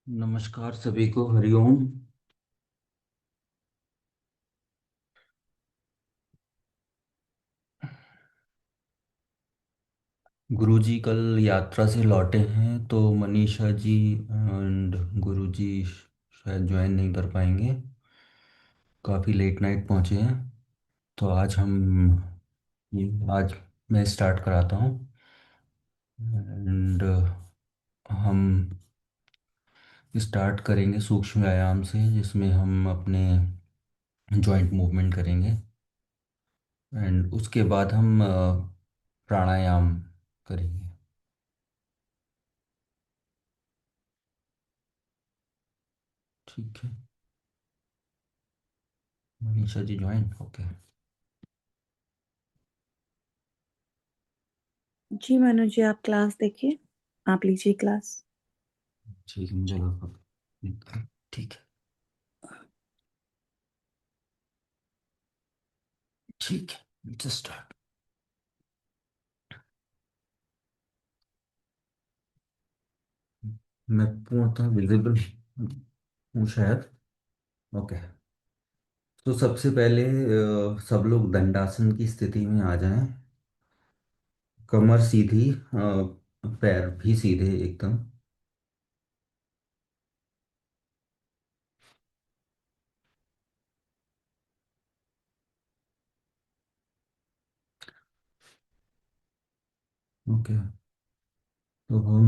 नमस्कार सभी को, हरिओम। गुरुजी कल यात्रा से लौटे हैं तो मनीषा जी एंड गुरुजी शायद ज्वाइन नहीं कर पाएंगे। काफ़ी लेट नाइट पहुंचे हैं। तो आज मैं स्टार्ट कराता हूँ। एंड हम स्टार्ट करेंगे सूक्ष्म व्यायाम से, जिसमें हम अपने जॉइंट मूवमेंट करेंगे। एंड उसके बाद हम प्राणायाम करेंगे। ठीक है। Manisha ji join, okay. जी मनु जी, आप क्लास देखिए। आप लीजिए क्लास। ठीक है, मुझे लगा। ठीक है। ठीक है, जस्ट स्टार्ट। मैं पूर्णतः विजिबल हूँ शायद। ओके। तो सबसे पहले सब लोग दंडासन की स्थिति में आ जाएं। कमर सीधी, पैर भी सीधे एकदम। ओके। तो हम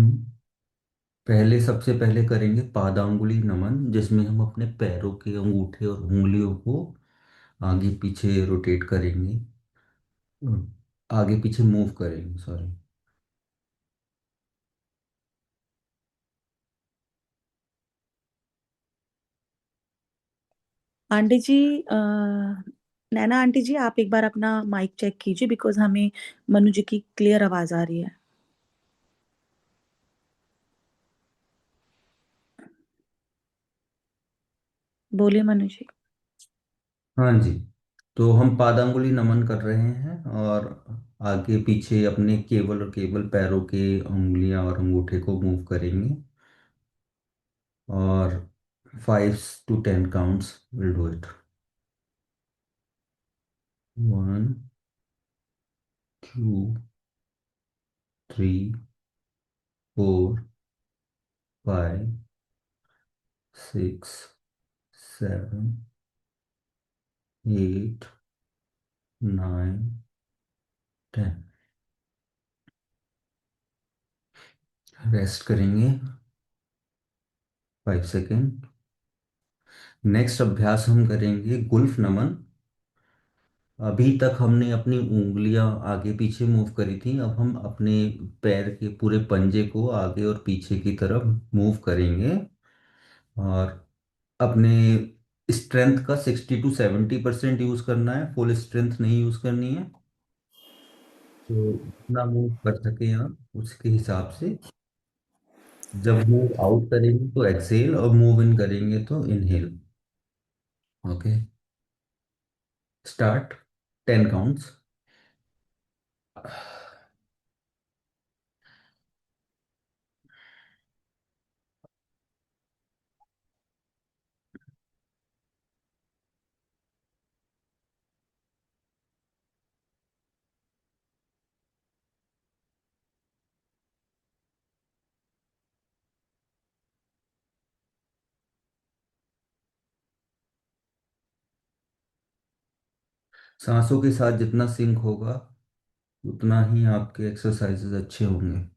सबसे पहले करेंगे पादांगुली नमन, जिसमें हम अपने पैरों के अंगूठे और उंगलियों को आगे पीछे रोटेट करेंगे। आगे पीछे मूव करेंगे, सॉरी। आंटी जी, नैना आंटी जी, आप एक बार अपना माइक चेक कीजिए, बिकॉज हमें मनु जी की क्लियर आवाज आ रही है। बोलिए मनु जी। हाँ जी। तो हम पादांगुली नमन कर रहे हैं और आगे पीछे अपने केवल और केवल पैरों के उंगलियां और अंगूठे को मूव करेंगे। और 5 to 10 counts will do it. 1, 2, 3, 4, 5, 6, 7, 8, 9, 10। Rest करेंगे 5 सेकेंड। नेक्स्ट अभ्यास हम करेंगे गुल्फ नमन। अभी तक हमने अपनी उंगलियां आगे पीछे मूव करी थी, अब हम अपने पैर के पूरे पंजे को आगे और पीछे की तरफ मूव करेंगे। और अपने स्ट्रेंथ का 60 to 70% यूज करना है, फुल स्ट्रेंथ नहीं यूज करनी है। तो जितना मूव कर सके आप उसके हिसाब से। जब मूव आउट करेंगे तो एक्सेल, और मूव इन करेंगे तो इनहेल। ओके। स्टार्ट। 10 काउंट्स। सांसों के साथ जितना सिंक होगा उतना ही आपके एक्सरसाइजेस अच्छे होंगे।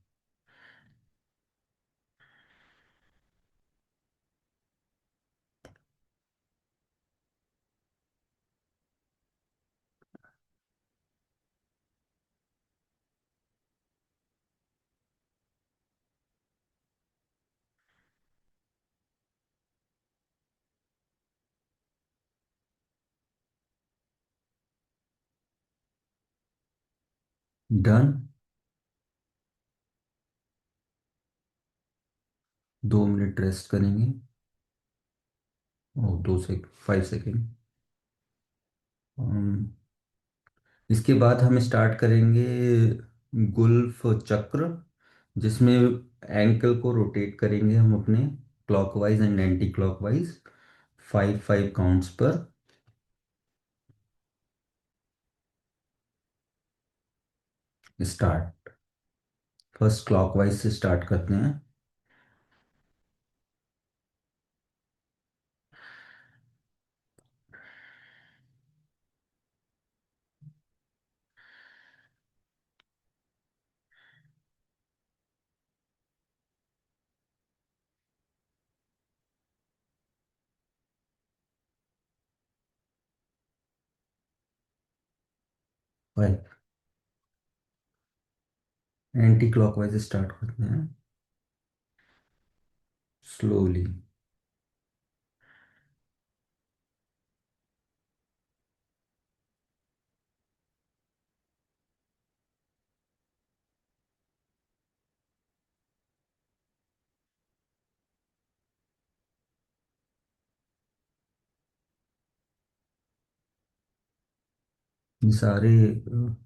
डन। 2 मिनट रेस्ट करेंगे। और 5 सेकेंड। इसके बाद हम स्टार्ट करेंगे गुल्फ चक्र, जिसमें एंकल को रोटेट करेंगे हम अपने। Clockwise and anti clockwise, 5 5 counts पर। स्टार्ट। फर्स्ट क्लॉकवाइज से स्टार्ट करते हैं। फाइव। एंटी क्लॉकवाइज स्टार्ट करते हैं स्लोली। ये सारे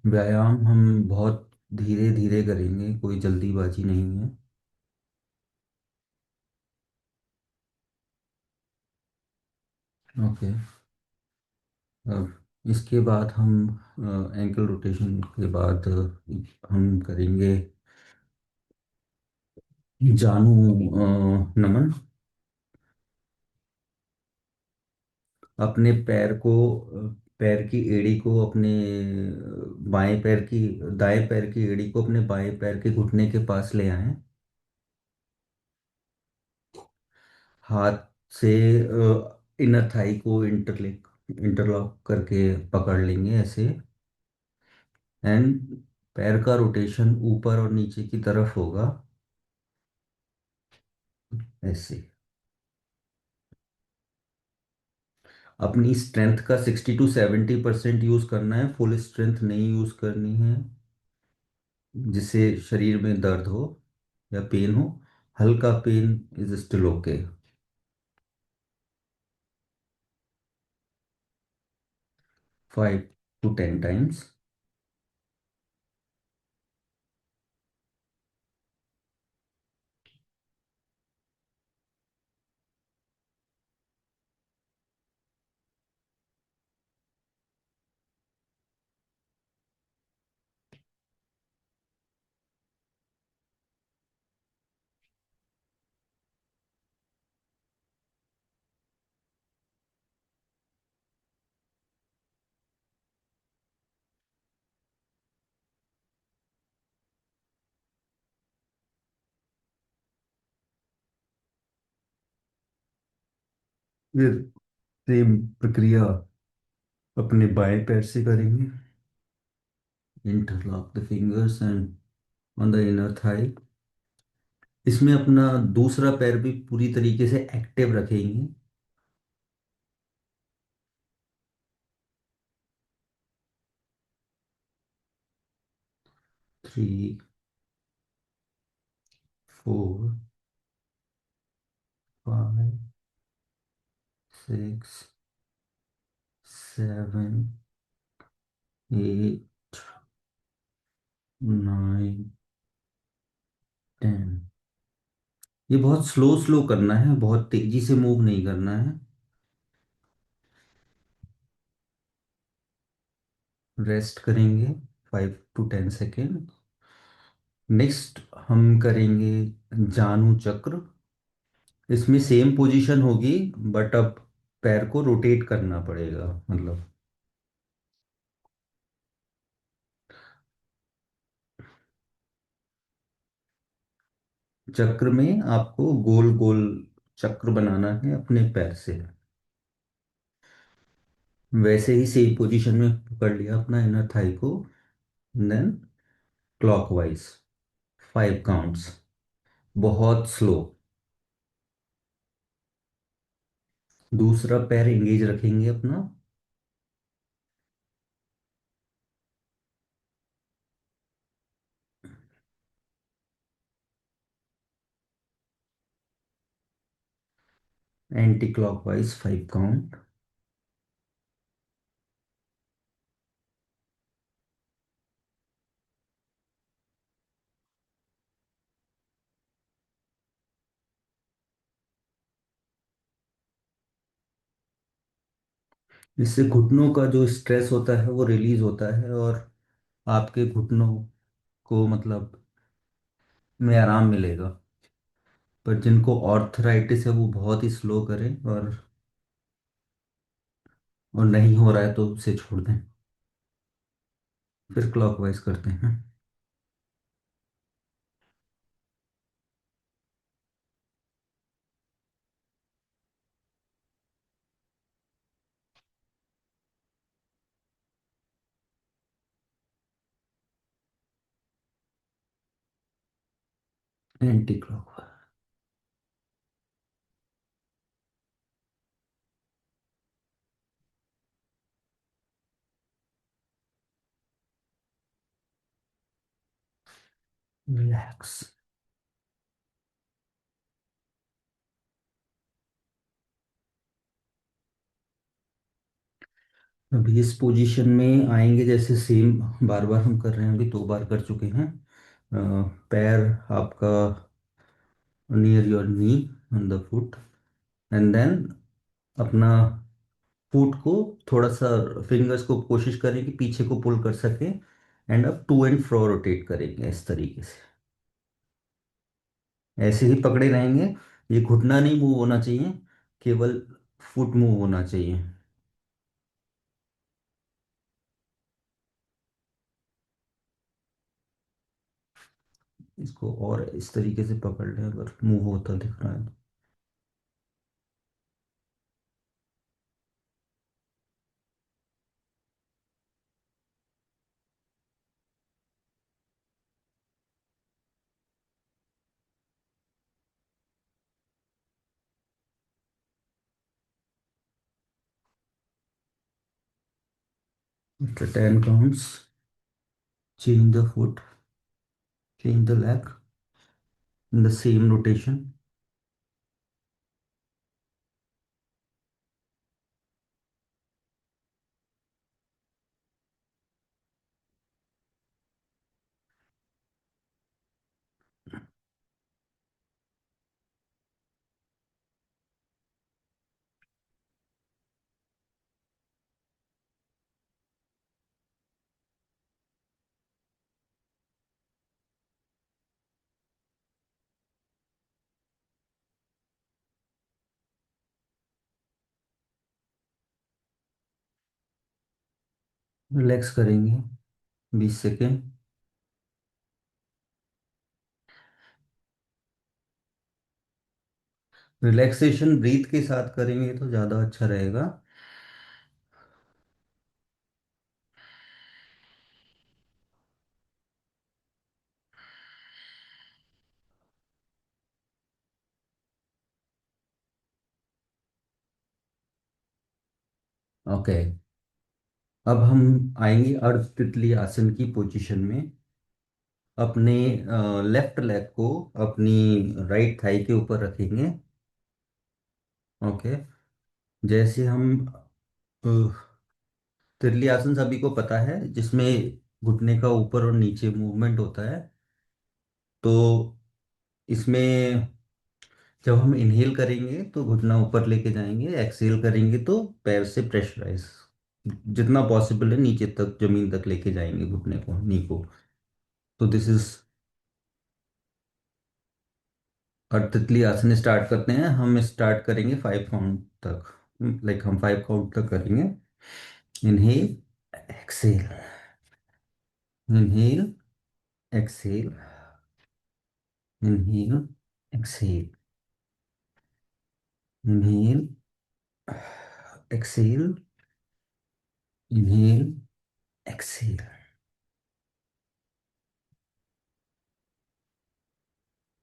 व्यायाम हम बहुत धीरे धीरे करेंगे, कोई जल्दीबाजी नहीं है। ओके। अब इसके बाद हम एंकल रोटेशन के बाद हम करेंगे जानू नमन। अपने पैर को पैर की एड़ी को अपने बाएं पैर की दाएं पैर की एड़ी को अपने बाएं पैर के घुटने के पास ले आए। हाथ से इनर थाई को इंटरलॉक करके पकड़ लेंगे ऐसे। एंड पैर का रोटेशन ऊपर और नीचे की तरफ होगा ऐसे। अपनी स्ट्रेंथ का 60 to 70% यूज करना है, फुल स्ट्रेंथ नहीं यूज करनी है जिससे शरीर में दर्द हो या पेन हो। हल्का pain is still okay. 5 to 10 times। फिर सेम प्रक्रिया अपने बाएं पैर से करेंगे। Interlock the fingers and on the inner thigh. इसमें अपना दूसरा पैर भी पूरी तरीके से एक्टिव रखेंगे। 3 4 5 6 7 8 9 10। ये बहुत स्लो स्लो करना है, बहुत तेजी से मूव नहीं करना है। रेस्ट करेंगे 5 to 10 सेकेंड। नेक्स्ट हम करेंगे जानु चक्र। इसमें सेम पोजीशन होगी बट अब पैर को रोटेट करना पड़ेगा, मतलब चक्र में आपको गोल गोल चक्र बनाना है अपने पैर से। वैसे ही सेम पोजीशन में पकड़ लिया अपना इनर थाई को। देन क्लॉकवाइज 5 काउंट्स, बहुत स्लो। दूसरा पैर एंगेज रखेंगे अपना। Anti clockwise 5 count. इससे घुटनों का जो स्ट्रेस होता है वो रिलीज होता है, और आपके घुटनों को मतलब में आराम मिलेगा। पर जिनको ऑर्थराइटिस है वो बहुत ही स्लो करें, और नहीं हो रहा है तो उसे छोड़ दें। फिर क्लॉकवाइज करते हैं। Anti clockwise. रिलैक्स। अभी इस पोजीशन में आएंगे, जैसे सेम बार बार हम कर रहे हैं, अभी 2 बार कर चुके हैं। पैर आपका near your knee on the foot, and then अपना फुट को थोड़ा सा, फिंगर्स को कोशिश करें कि पीछे को पुल कर सकें, एंड अब टू एंड फ्रो रोटेट करेंगे इस तरीके से। ऐसे ही पकड़े रहेंगे। ये घुटना नहीं मूव होना चाहिए, केवल फुट मूव होना चाहिए। इसको और इस तरीके से पकड़ लें अगर मूव होता दिख रहा है तो। After 10 counts, change the foot, change the leg in the same rotation. Relax करेंगे 20 सेकेंड। रिलैक्सेशन ब्रीथ के साथ करेंगे तो ज़्यादा अच्छा रहेगा। ओके। अब हम आएंगे अर्ध तितली आसन की पोजीशन में। अपने लेफ्ट लेग को अपनी राइट थाई के ऊपर रखेंगे। ओके। जैसे हम अ, तितली आसन सभी को पता है, जिसमें घुटने का ऊपर और नीचे मूवमेंट होता है। तो इसमें जब हम इनहेल करेंगे तो घुटना ऊपर लेके जाएंगे, एक्सहेल करेंगे तो पैर से प्रेशराइज जितना पॉसिबल है नीचे तक, जमीन तक लेके जाएंगे घुटने को, नी को। तो दिस इज। और तितली आसन स्टार्ट करते हैं। हम स्टार्ट करेंगे 5 काउंट तक। लाइक हम 5 काउंट तक करेंगे। Inhale, exhale, inhale, exhale, inhale, exhale, inhale, exhale, inhale, exhale.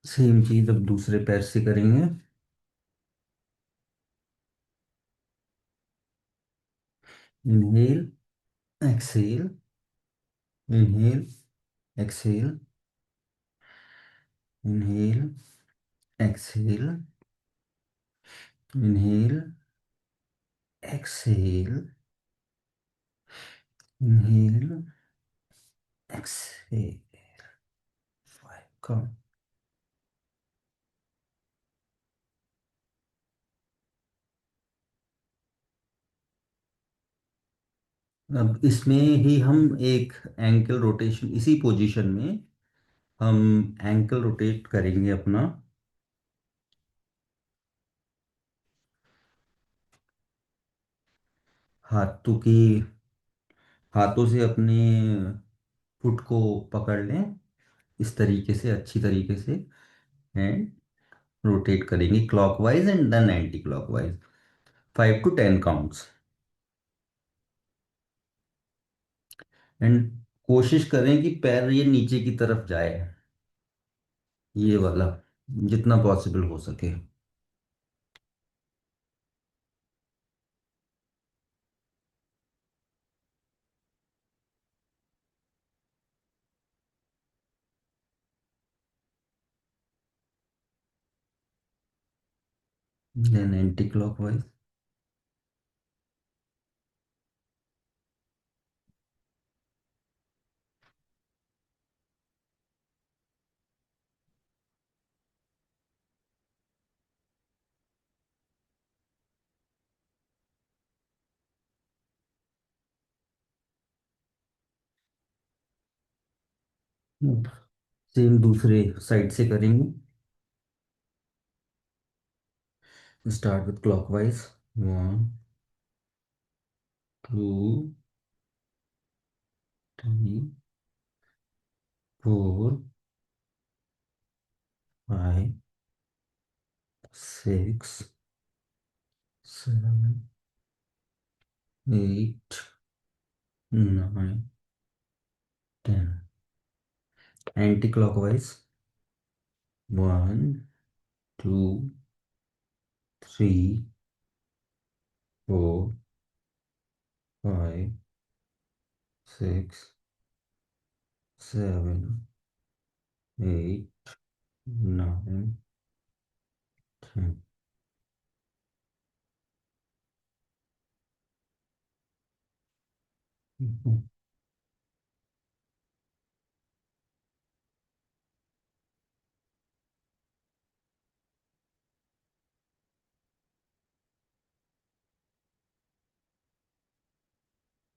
Same चीज अब दूसरे पैर से करेंगे। Inhale, exhale, inhale, exhale, inhale, exhale, inhale, exhale, inhale, exhale. 5 count. अब इसमें ही हम एक एंकल रोटेशन, इसी पोजीशन में हम एंकल रोटेट करेंगे अपना। हाथों की हाथों से अपने फुट को पकड़ लें इस तरीके से, अच्छी तरीके से, एंड रोटेट करेंगे clockwise and then anti clockwise, 5 to 10 counts. And कोशिश करें कि पैर ये नीचे की तरफ जाए, ये वाला, जितना पॉसिबल हो सके। Then anti clockwise. सेम दूसरे साइड से करेंगे। Start with clockwise. 2, 3, 4, 5, 6, 7, 8, 9, 10। Anti clockwise. 1, 2, 3, 4, 5, 6, 7, 8, 9, 10।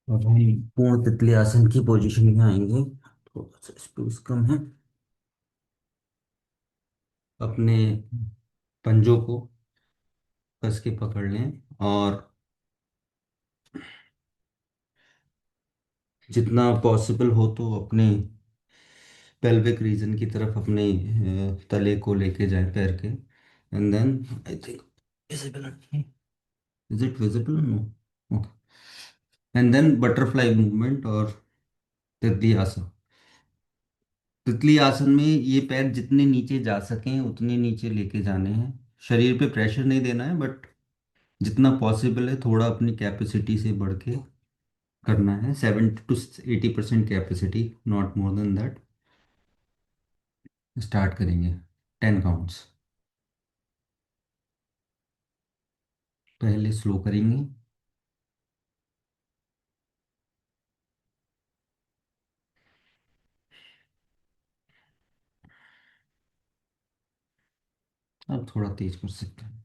अब हम पूर्ण तितली आसन की पोजीशन में आएंगे। थोड़ा सा स्पेस कम है। अपने पंजों को कस के पकड़ लें और जितना पॉसिबल हो तो अपने पेल्विक रीजन की तरफ अपने तले को लेके जाएं पैर के। And then I think visible, is it visible, no, okay. And then butterfly movement और तितली आसन। तितली आसन में ये पैर जितने नीचे जा सकें उतने नीचे लेके जाने हैं। शरीर पे प्रेशर नहीं देना है, बट जितना पॉसिबल है थोड़ा अपनी कैपेसिटी से बढ़ के करना है। 70 to 80% capacity, not more than that. Start करेंगे। 10 काउंट्स। पहले स्लो करेंगे। अब थोड़ा तेज कर सकते हैं।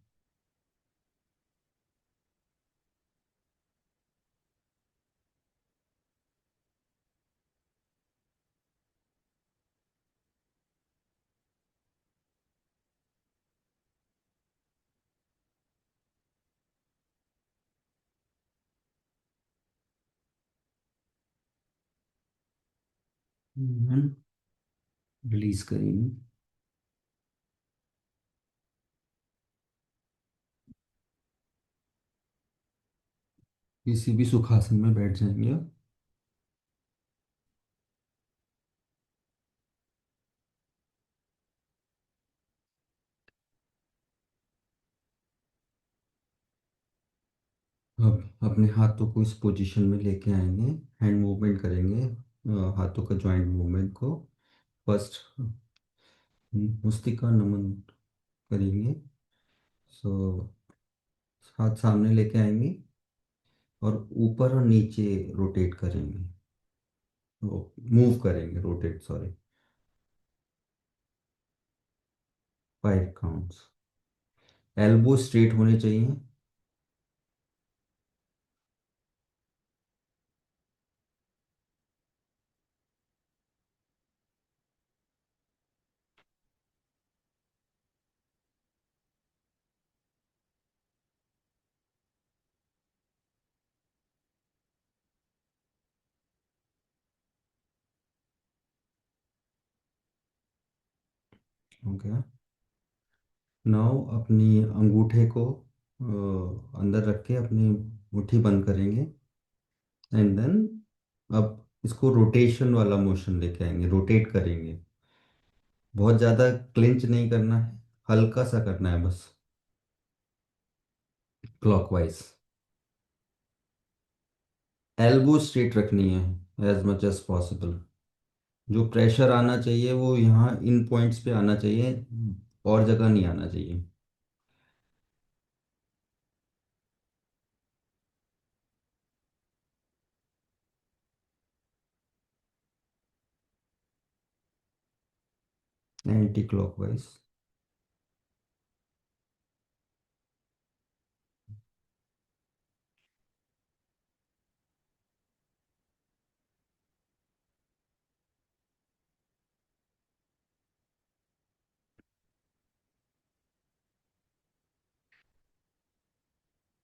रिलीज करेंगे। किसी भी सुखासन में बैठ जाएंगे। अब अपने हाथों को इस पोजीशन में लेके आएंगे। हैंड मूवमेंट करेंगे, हाथों का जॉइंट मूवमेंट को। फर्स्ट मुस्तिका नमन करेंगे। सो हाथ सामने लेके आएंगे और ऊपर और नीचे रोटेट करेंगे, मूव करेंगे, rotate, sorry. 5 counts. Elbow straight होने चाहिए। हो गया। नाउ अपनी अंगूठे को अंदर रख के अपनी मुट्ठी बंद करेंगे। एंड देन अब इसको रोटेशन वाला मोशन लेके आएंगे, रोटेट करेंगे। बहुत ज़्यादा क्लिंच नहीं करना है, हल्का सा करना है बस, क्लॉकवाइज। एल्बो स्ट्रेट रखनी है एज मच एज पॉसिबल। जो प्रेशर आना चाहिए वो यहाँ इन पॉइंट्स पे आना चाहिए, और जगह नहीं आना चाहिए। 90 क्लॉकवाइज।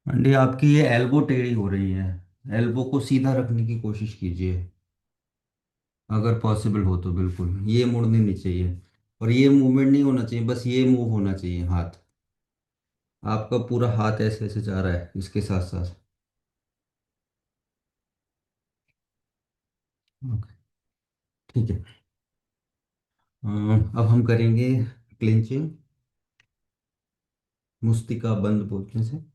आंटी आपकी ये एल्बो टेढ़ी हो रही है, एल्बो को सीधा रखने की कोशिश कीजिए, अगर पॉसिबल हो तो। बिल्कुल ये मुड़नी नहीं चाहिए, और ये मूवमेंट नहीं होना चाहिए, बस ये मूव होना चाहिए हाथ। आपका पूरा हाथ ऐसे ऐसे जा रहा है इसके साथ साथ। ओके, ठीक है। अब हम करेंगे क्लिंचिंग, मुस्तिका बंद बोलने से।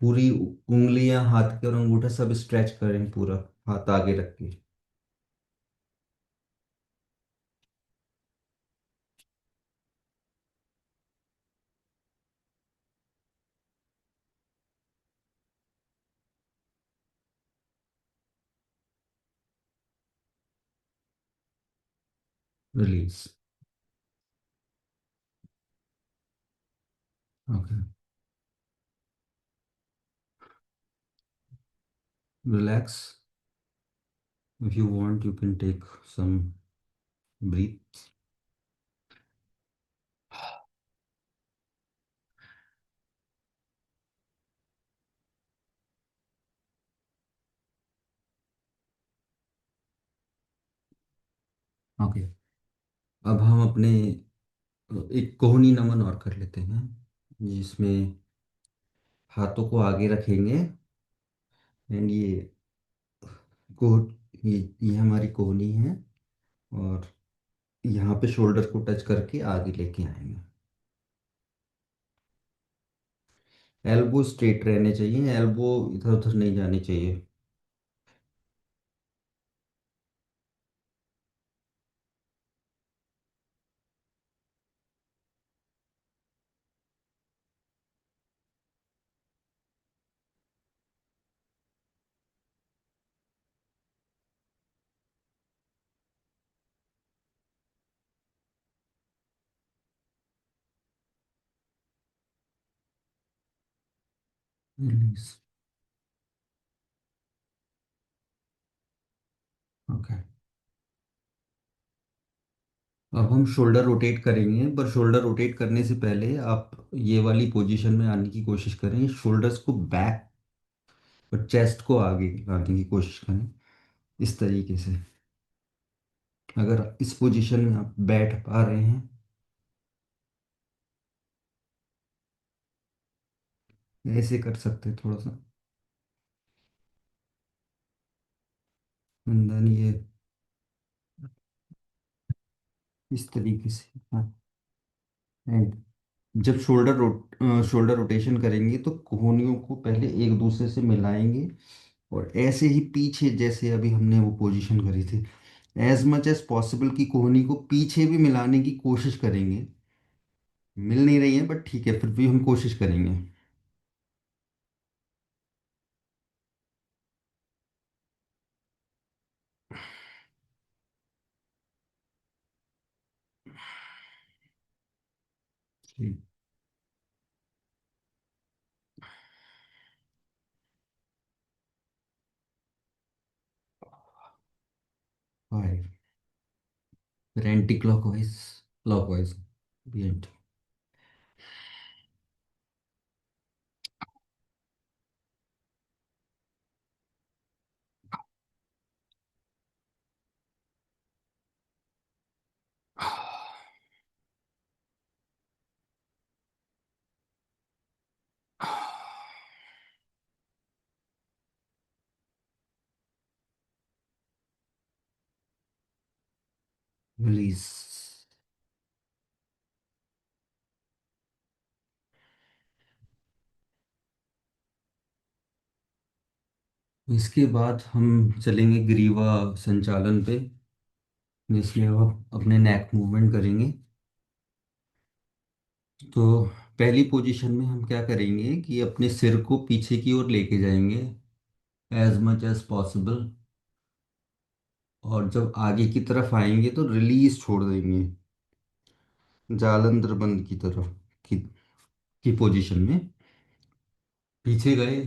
पूरी उंगलियां, हाथ के और अंगूठा सब स्ट्रेच करें, पूरा हाथ आगे रख के। Release. Okay, relax. If you want you can take some breath. Okay, अब हम अपने एक कोहनी नमन और कर लेते हैं, जिसमें हाथों को आगे रखेंगे। एंड कोह ये हमारी कोहनी है, और यहाँ पे शोल्डर को टच करके आगे लेके आएंगे। एल्बो स्ट्रेट रहने चाहिए, एल्बो इधर उधर नहीं जानी चाहिए। रिलीज। ओके, अब हम शोल्डर रोटेट करेंगे, पर शोल्डर रोटेट करने से पहले आप ये वाली पोजीशन में आने की कोशिश करें, शोल्डर्स को बैक और चेस्ट को आगे लाने की कोशिश करें, इस तरीके से। अगर इस पोजीशन में आप बैठ पा रहे हैं, ऐसे कर सकते हैं थोड़ा सा। देन ये इस तरीके से, हाँ। एंड जब शोल्डर रोटेशन करेंगे तो कोहनियों को पहले एक दूसरे से मिलाएंगे, और ऐसे ही पीछे, जैसे अभी हमने वो पोजीशन करी थी, एज मच एज पॉसिबल की कोहनी को पीछे भी मिलाने की कोशिश करेंगे। मिल नहीं रही है, बट ठीक है, फिर भी हम कोशिश करेंगे। थ्री, 5, फिर एंटी क्लॉकवाइज, क्लॉकवाइज भी एंटी। रिलीज। इसके बाद हम चलेंगे ग्रीवा संचालन पे, जिसमें आप अपने नेक मूवमेंट करेंगे। तो पहली पोजीशन में हम क्या करेंगे कि अपने सिर को पीछे की ओर लेके जाएंगे एज मच एज पॉसिबल। और जब आगे की तरफ आएंगे तो रिलीज छोड़ देंगे, जालंधर बंद की तरफ की पोजीशन में पीछे गए।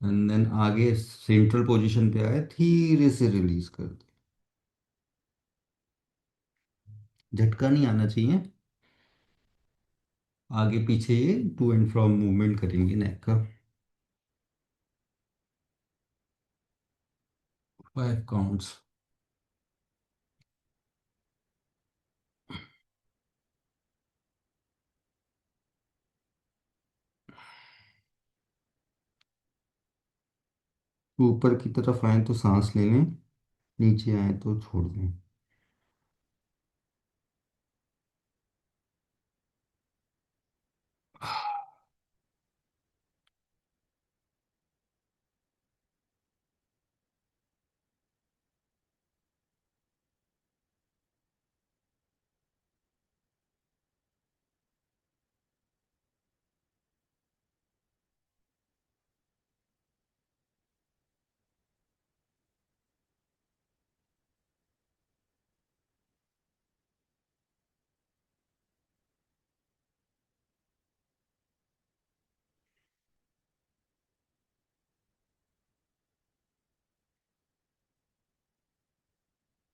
एंड देन आगे सेंट्रल पोजीशन पे आए, धीरे से रिलीज कर दे। झटका नहीं आना चाहिए। आगे पीछे ये टू एंड फ्रॉम मूवमेंट करेंगे नेक का। 5 काउंट्स। ऊपर की तरफ आए तो सांस ले लें, नीचे आए तो छोड़ दें।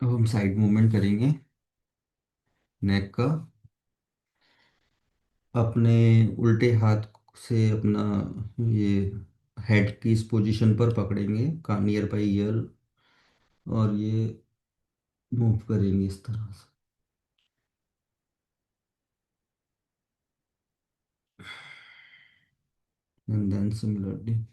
अब हम साइड मूवमेंट करेंगे नेक का। अपने उल्टे हाथ से अपना ये हेड की इस पोजीशन पर पकड़ेंगे का नियर बाई ईयर, और ये मूव करेंगे इस तरह से। And then similarly.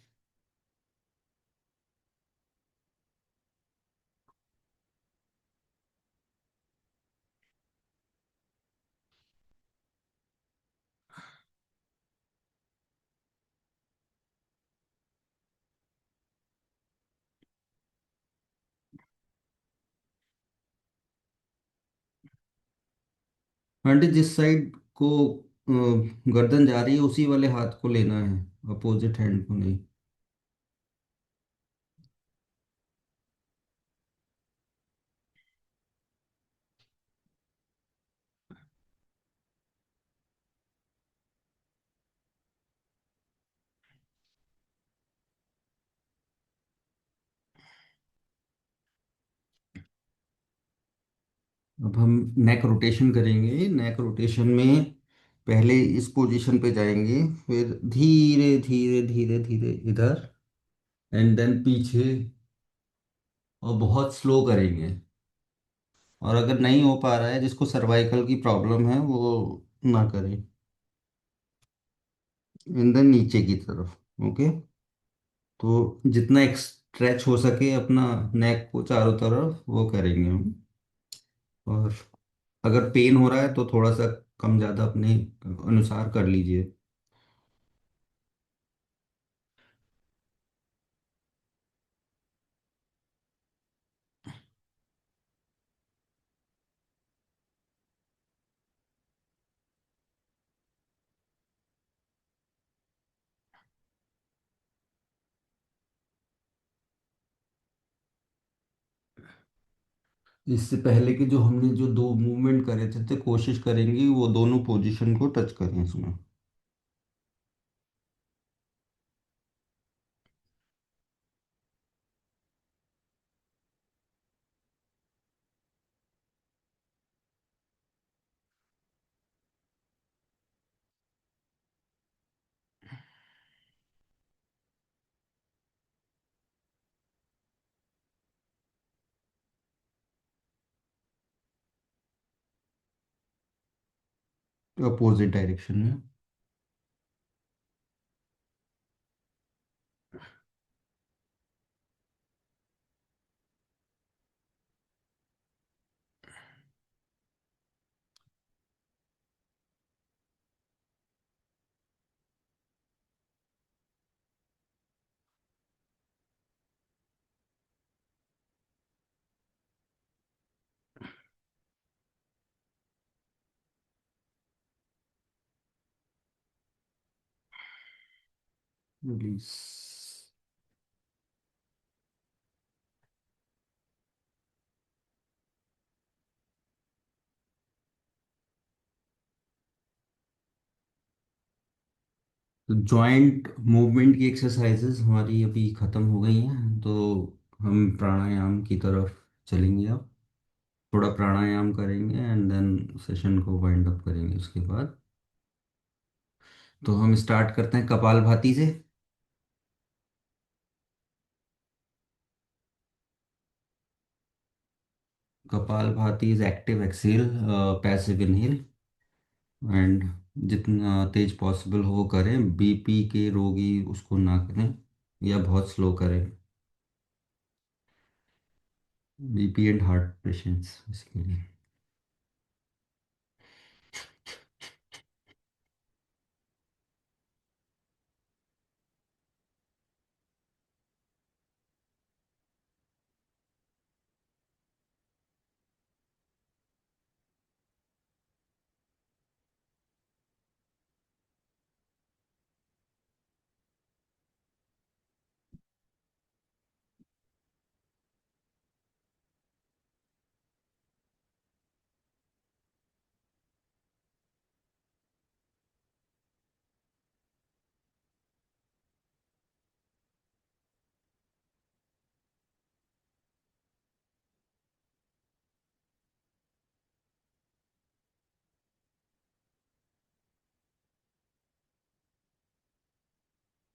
आंटी जिस साइड को गर्दन जा रही है उसी वाले हाथ को लेना है, अपोजिट हैंड को नहीं। अब हम नेक रोटेशन करेंगे। नेक रोटेशन में पहले इस पोजीशन पे जाएंगे, फिर धीरे धीरे धीरे धीरे इधर, एंड देन पीछे, और बहुत स्लो करेंगे। और अगर नहीं हो पा रहा है, जिसको सर्वाइकल की प्रॉब्लम है वो ना करें। इन देन नीचे की तरफ। ओके। तो जितना स्ट्रेच हो सके अपना नेक को चारों तरफ वो करेंगे हम। और अगर पेन हो रहा है तो थोड़ा सा कम ज़्यादा अपने अनुसार कर लीजिए। इससे पहले कि जो हमने जो दो मूवमेंट करे थे, तो कोशिश करेंगे वो दोनों पोजीशन को टच करें इसमें। अपोजिट डायरेक्शन में। रिलीज। तो जॉइंट मूवमेंट की एक्सरसाइजेस हमारी अभी ख़त्म हो गई हैं, तो हम प्राणायाम की तरफ चलेंगे अब। थोड़ा प्राणायाम करेंगे एंड देन सेशन को वाइंड अप करेंगे उसके बाद। तो हम स्टार्ट करते हैं कपालभाति से। Kapalbhati is active exhale, passive inhale, and जितना तेज पॉसिबल हो वो करें। बीपी के रोगी उसको ना करें या बहुत स्लो करें। BP and heart patients basically.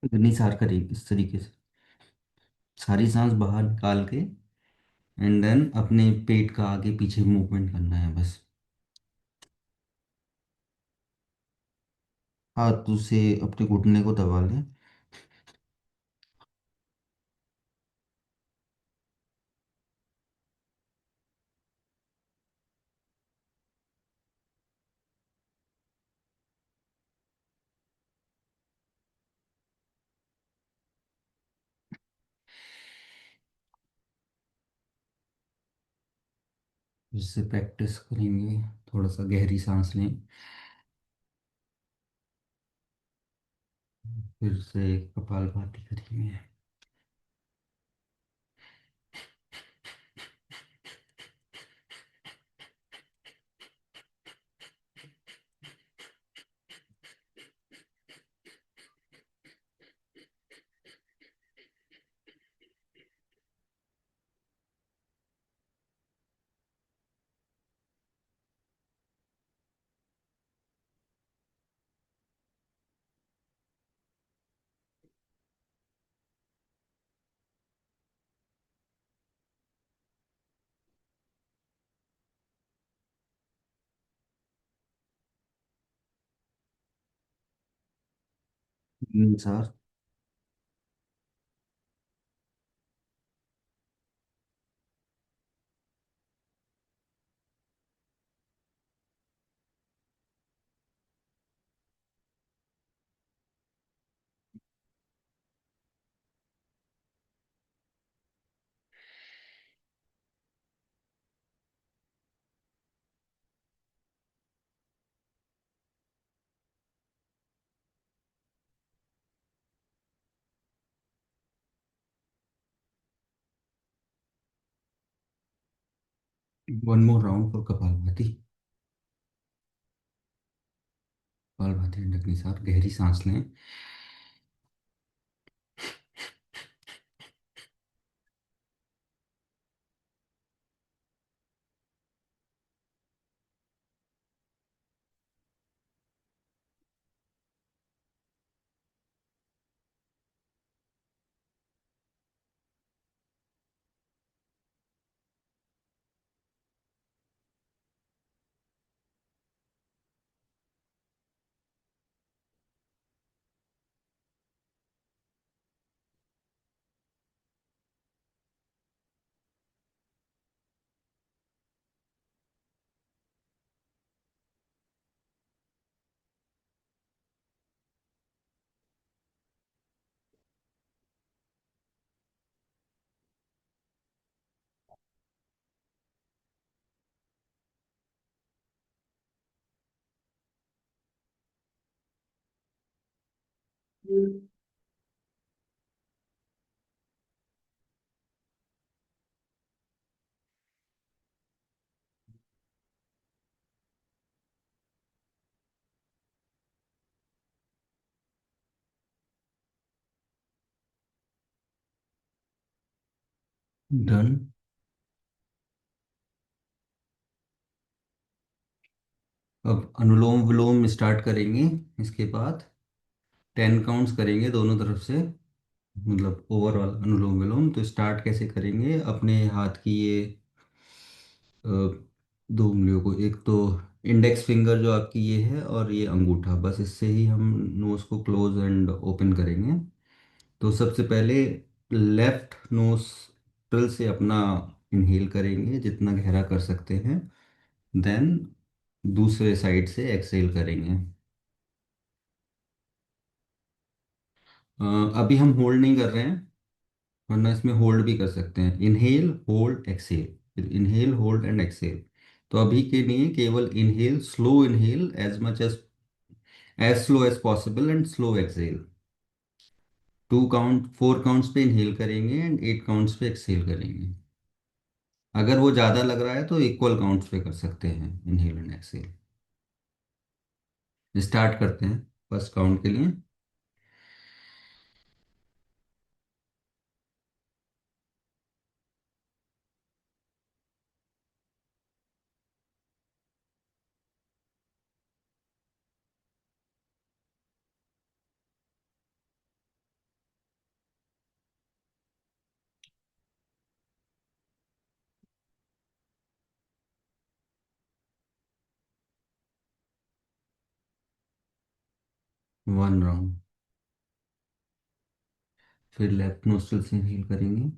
Nisar करें इस तरीके से, सारी सांस बाहर निकाल के एंड देन अपने पेट का आगे पीछे मूवमेंट करना है बस। हाथ से अपने घुटने को दबा लें। इससे प्रैक्टिस करेंगे, थोड़ा सा गहरी सांस लें, फिर से कपालभाति करेंगे। Sir, 1 more round for kapalbhati. Kapalbhati and Agnisar, गहरी सांस लें। डन। अब अनुलोम विलोम स्टार्ट करेंगे। इसके बाद 10 काउंट्स करेंगे दोनों तरफ से, मतलब ओवरऑल अनुलोम विलोम। तो स्टार्ट कैसे करेंगे, अपने हाथ की ये अ, दो उंगलियों को, एक तो इंडेक्स फिंगर जो आपकी ये है और ये अंगूठा, बस इससे ही हम नोज को क्लोज एंड ओपन करेंगे। तो सबसे पहले लेफ्ट नोज ट्रिल से अपना इनहेल करेंगे जितना गहरा कर सकते हैं। देन दूसरे साइड से एक्सहेल करेंगे। अभी हम होल्ड नहीं कर रहे हैं, वरना इसमें होल्ड भी कर सकते हैं। इनहेल होल्ड एक्सहेल, फिर इनहेल होल्ड एंड एक्सहेल। तो अभी के लिए केवल inhale, slow inhale as slow as possible and slow exhale. 4 counts पे इनहेल करेंगे एंड 8 काउंट्स पे एक्सहेल करेंगे। अगर वो ज़्यादा लग रहा है तो इक्वल काउंट्स पे कर सकते हैं इनहेल एंड एक्सहेल। स्टार्ट करते हैं फर्स्ट काउंट के लिए। 1 राउंड। फिर लेफ्ट नोस्ट्रल से इनहेल करेंगे।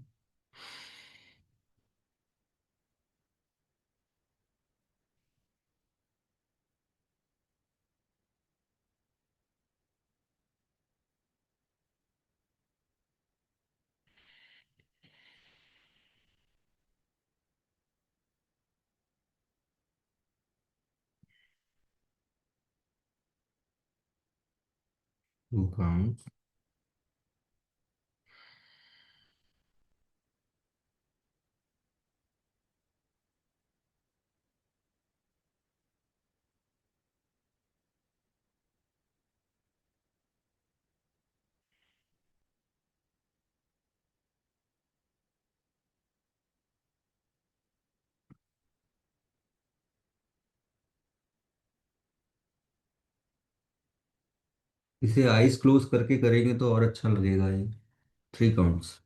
Two count. इसे आईज क्लोज करके करेंगे तो और अच्छा लगेगा ये। 3 counts.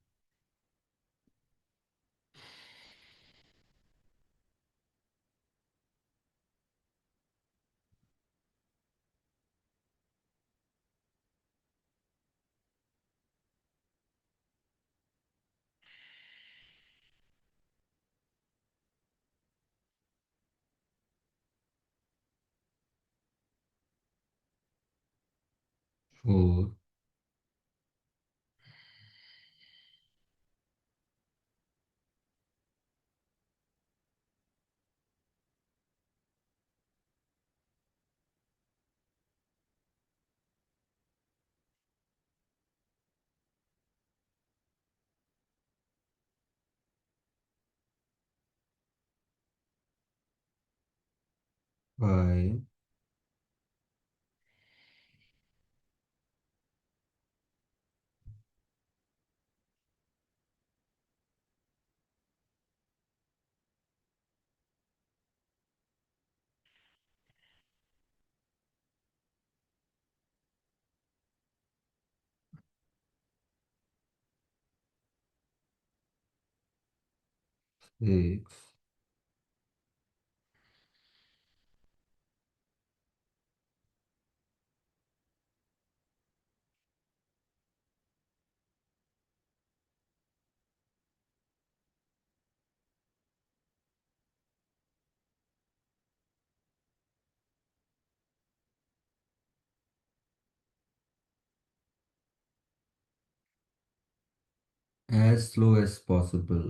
Four. Five. Six. As slow as possible.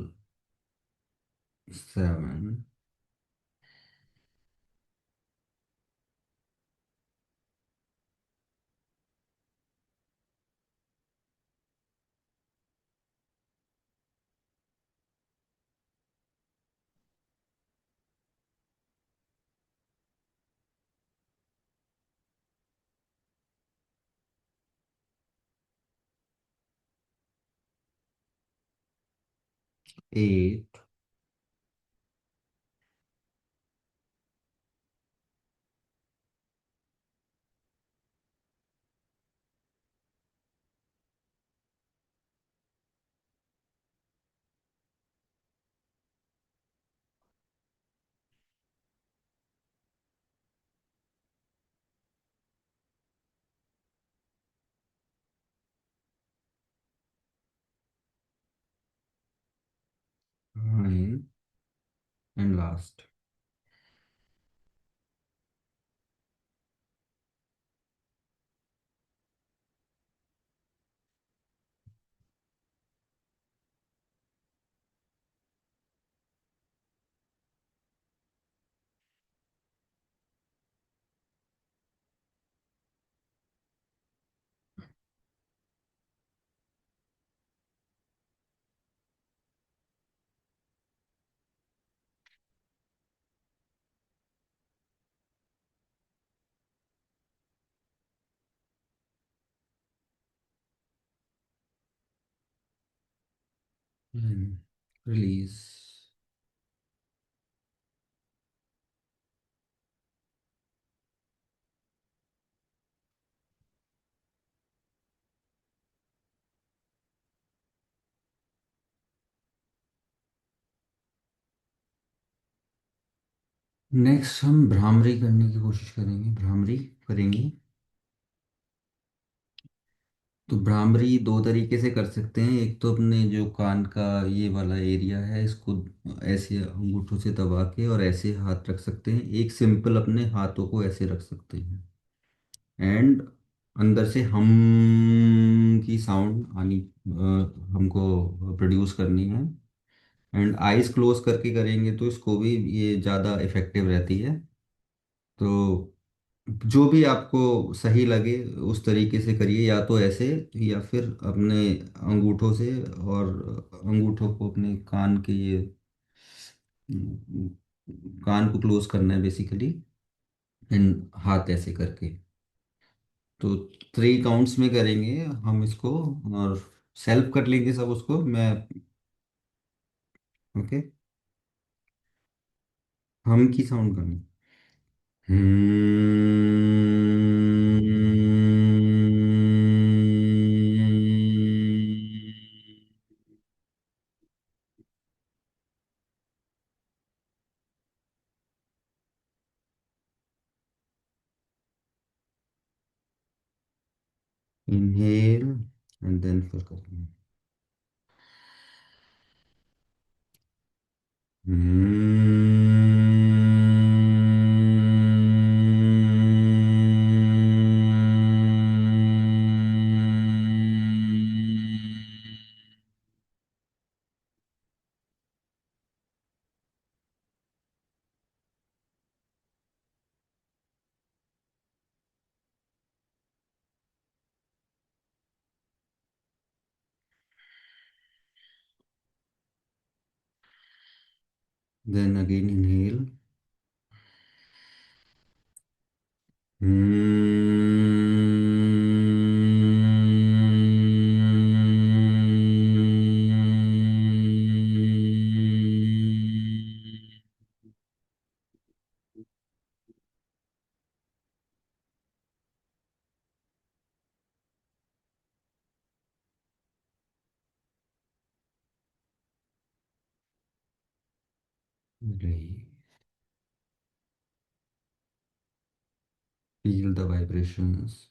7। Eight, 9 and last. Release. Next हम भ्रामरी करने की कोशिश करेंगे, भ्रामरी करेंगे। तो भ्रामरी दो तरीके से कर सकते हैं। एक तो अपने जो कान का ये वाला एरिया है, इसको ऐसे अंगूठों से दबा के और ऐसे हाथ रख सकते हैं। एक सिंपल अपने हाथों को ऐसे रख सकते हैं, एंड अंदर से हम की साउंड आनी हमको प्रोड्यूस करनी है। एंड आइज क्लोज करके करेंगे तो इसको भी ये ज़्यादा इफेक्टिव रहती है। तो जो भी आपको सही लगे उस तरीके से करिए, या तो ऐसे या फिर अपने अंगूठों से, और अंगूठों को अपने कान के ये अम, कान को क्लोज करना है बेसिकली, एंड हाथ ऐसे करके। तो 3 काउंट्स में करेंगे हम इसको, और सेल्फ कर लेंगे सब उसको। मैं ओके, हम की साउंड करनी। इनहेल एंड देन फिर करेंगे। Then again inhale. Feel the vibrations.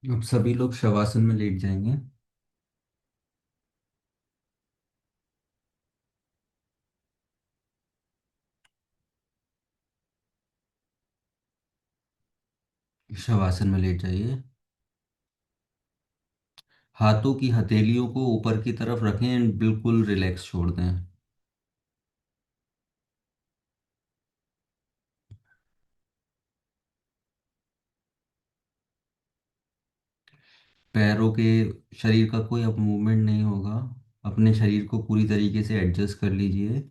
अब सभी लोग शवासन में लेट जाएंगे। शवासन में लेट जाइए। हाथों की हथेलियों को ऊपर की तरफ रखें एंड बिल्कुल रिलैक्स छोड़ दें। पैरों के, शरीर का कोई अब मूवमेंट नहीं होगा। अपने शरीर को पूरी तरीके से एडजस्ट कर लीजिए।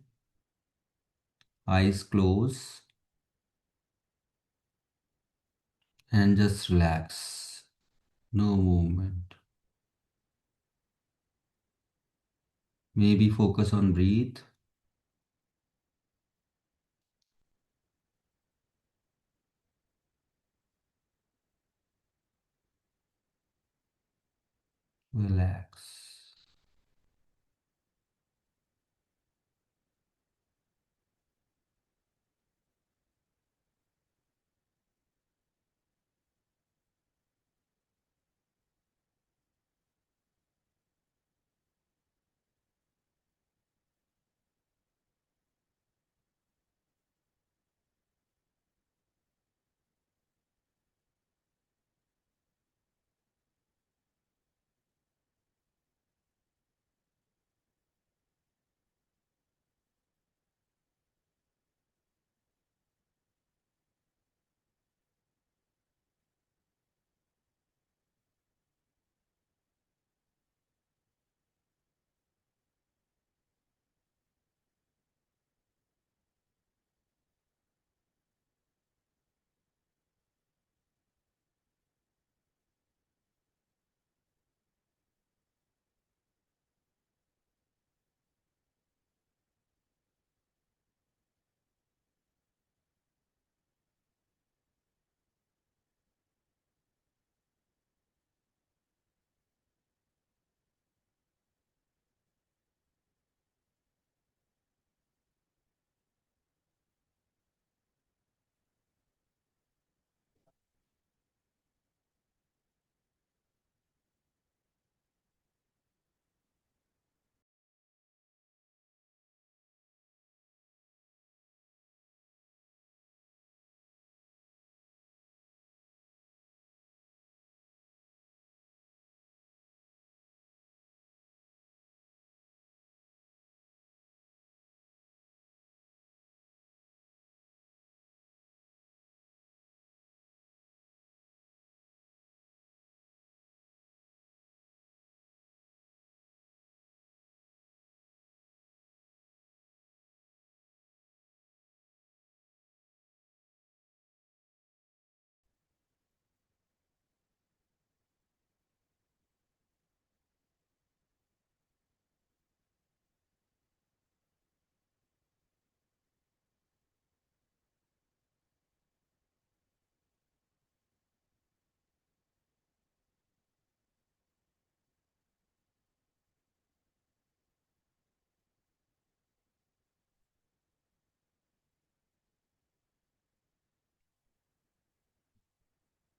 Eyes close and just relax. No movement. May be focus on breath. Relax.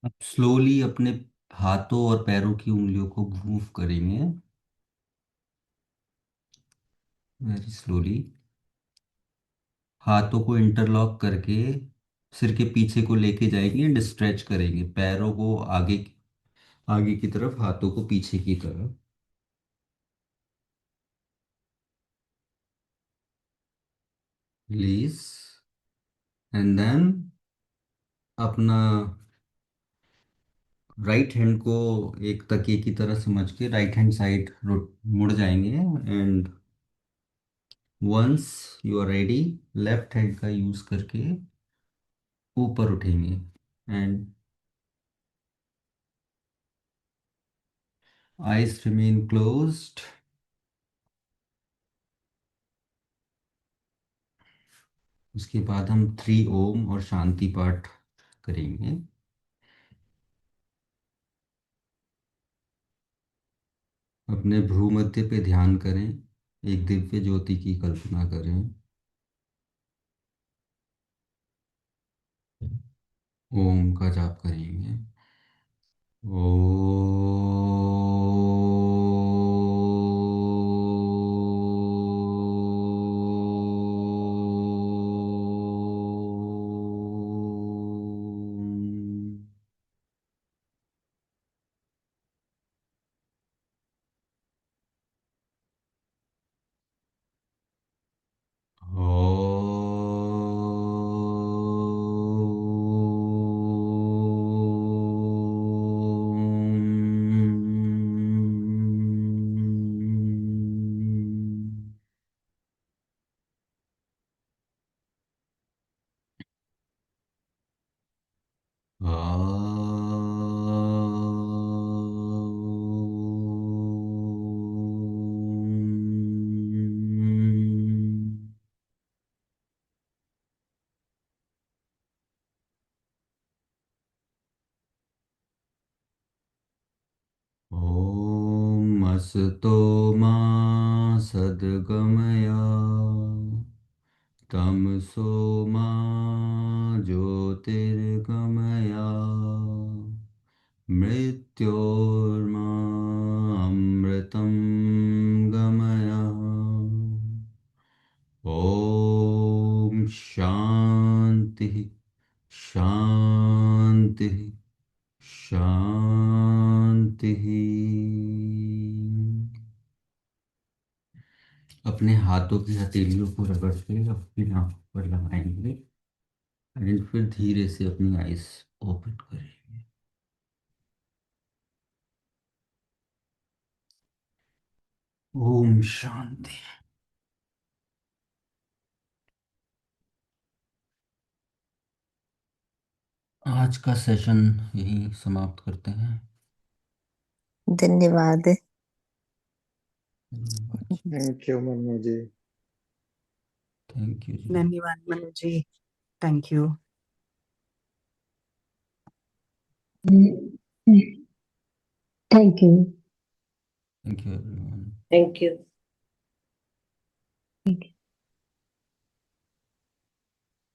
अब स्लोली अपने हाथों और पैरों की उंगलियों को मूव करेंगे। Very slowly. हाथों को इंटरलॉक करके सिर के पीछे को लेके जाएंगे एंड स्ट्रेच करेंगे पैरों को आगे, आगे की तरफ, हाथों को पीछे की तरफ। रिलीज। एंड देन अपना राइट हैंड को एक तकिए की तरह समझ के राइट हैंड साइड मुड़ जाएंगे। And once you are ready, left hand का यूज करके ऊपर उठेंगे। And eyes remain closed. उसके बाद हम 3 ओम और शांति पाठ करेंगे। अपने भ्रू मध्य पे ध्यान करें। एक दिव्य ज्योति की कल्पना करें। ओम का जाप करेंगे। ओ। असतो मा सद्गमया तमसो मा ज्योतिर्गमया मृत्योर्मा अमृतं गमया। ओम शांति शांति शांति। अपने हाथों की हथेलियों को रगड़ के अपनी आंखों पर लगाएंगे एंड फिर धीरे से अपनी आईज ओपन करेंगे। ओम शांति। आज का सेशन यहीं समाप्त करते हैं। धन्यवाद। धन्यवाद जी। Thank you Mannu ji. Thank you जी। धन्यवाद Manu ji, thank you. Thank you. Thank you everyone. Thank you. Thank you.